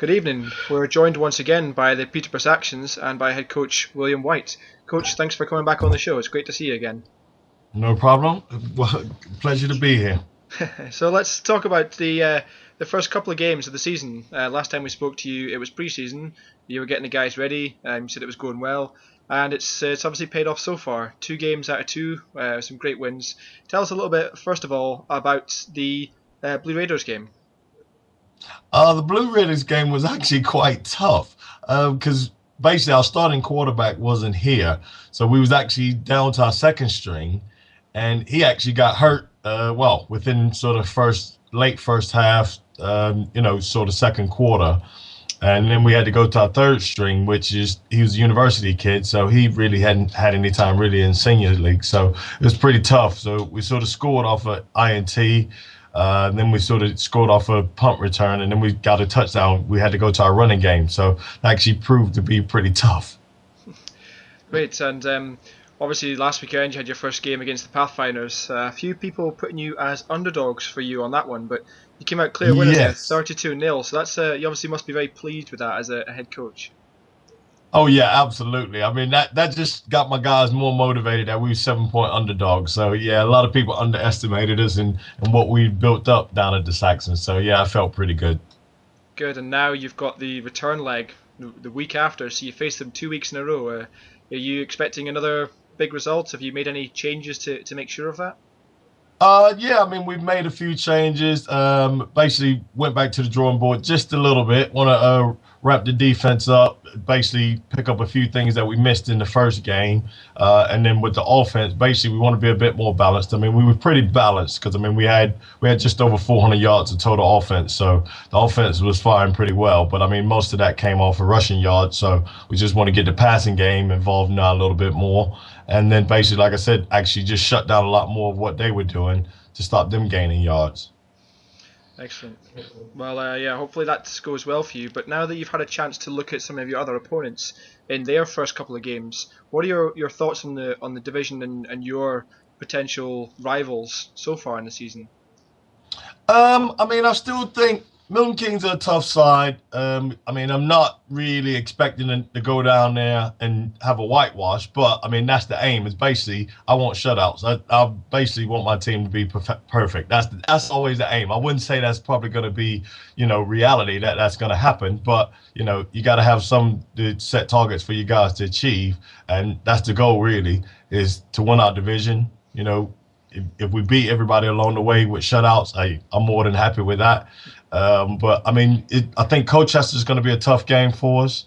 Good evening. We're joined once again by the Peterborough Saxons and by head coach William White. Coach, thanks for coming back on the show. It's great to see you again. No problem. Well, pleasure to be here. So let's talk about the first couple of games of the season. Last time we spoke to you, it was pre-season. You were getting the guys ready. You said it was going well, and it's obviously paid off so far. 2 games out of 2, some great wins. Tell us a little bit, first of all, about the Blue Raiders game. The Blue Raiders game was actually quite tough because basically our starting quarterback wasn't here, so we was actually down to our second string, and he actually got hurt. Within sort of late first half, sort of second quarter. And then we had to go to our third string, he was a university kid, so he really hadn't had any time really in senior league. So it was pretty tough. So we sort of scored off an INT, then we sort of scored off a punt return, and then we got a touchdown. We had to go to our running game. So it actually proved to be pretty tough. Great. And obviously, last weekend you had your first game against the Pathfinders. A few people putting you as underdogs for you on that one, but you came out clear winners there, 32-0. So that's you obviously must be very pleased with that as a head coach. Oh yeah, absolutely. I mean that just got my guys more motivated that we were 7-point underdogs. So yeah, a lot of people underestimated us and what we built up down at the Saxons. So yeah, I felt pretty good. Good, and now you've got the return leg the week after, so you face them 2 weeks in a row. Are you expecting another big results? Have you made any changes to make sure of that? Yeah, I mean, we've made a few changes. Basically went back to the drawing board just a little bit. Want to wrap the defense up, basically pick up a few things that we missed in the first game. And then with the offense, basically we want to be a bit more balanced. I mean, we were pretty balanced because, I mean, we had just over 400 yards of total offense. So the offense was firing pretty well. But, I mean, most of that came off of rushing yards. So we just want to get the passing game involved now a little bit more. And then basically, like I said, actually just shut down a lot more of what they were doing to stop them gaining yards. Excellent. Well, hopefully that goes well for you. But now that you've had a chance to look at some of your other opponents in their first couple of games, what are your thoughts on the division and your potential rivals so far in the season? I mean, I still think Milton Keynes are a tough side. I mean, I'm not really expecting them to go down there and have a whitewash, but I mean, that's the aim. Is basically I want shutouts. I basically want my team to be perfect. That's always the aim. I wouldn't say that's probably going to be, reality that's going to happen, but you got to have some set targets for you guys to achieve, and that's the goal really, is to win our division. If we beat everybody along the way with shutouts, I'm more than happy with that. But I mean, I think Colchester is going to be a tough game for us.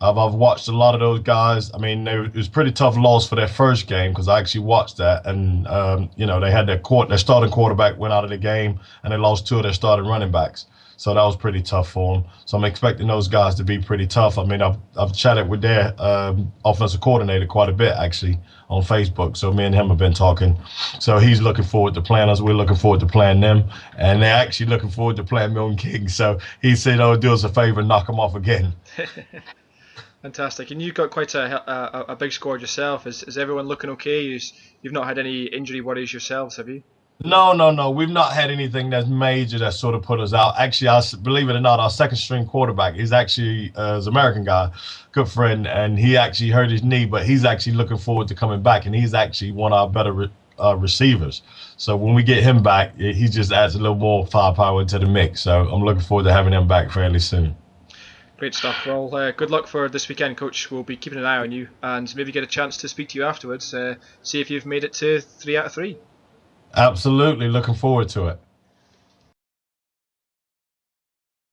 I've watched a lot of those guys. I mean, it was pretty tough loss for their first game because I actually watched that, and they had their starting quarterback went out of the game, and they lost 2 of their starting running backs. So that was pretty tough for them. So I'm expecting those guys to be pretty tough. I mean, I've chatted with their offensive coordinator quite a bit, actually, on Facebook. So me and him have been talking. So he's looking forward to playing us. We're looking forward to playing them. And they're actually looking forward to playing Milton Keynes. So he said, do us a favor and knock them off again. Fantastic. And you've got quite a big squad yourself. Is everyone looking okay? You've not had any injury worries yourselves, have you? No. We've not had anything that's major that sort of put us out. Actually, believe it or not, our second string quarterback is actually an American guy, good friend, and he actually hurt his knee, but he's actually looking forward to coming back, and he's actually one of our better receivers. So when we get him back, he just adds a little more firepower into the mix. So I'm looking forward to having him back fairly soon. Great stuff. Well, good luck for this weekend, Coach. We'll be keeping an eye on you and maybe get a chance to speak to you afterwards, see if you've made it to 3 out of 3. Absolutely. Looking forward to it.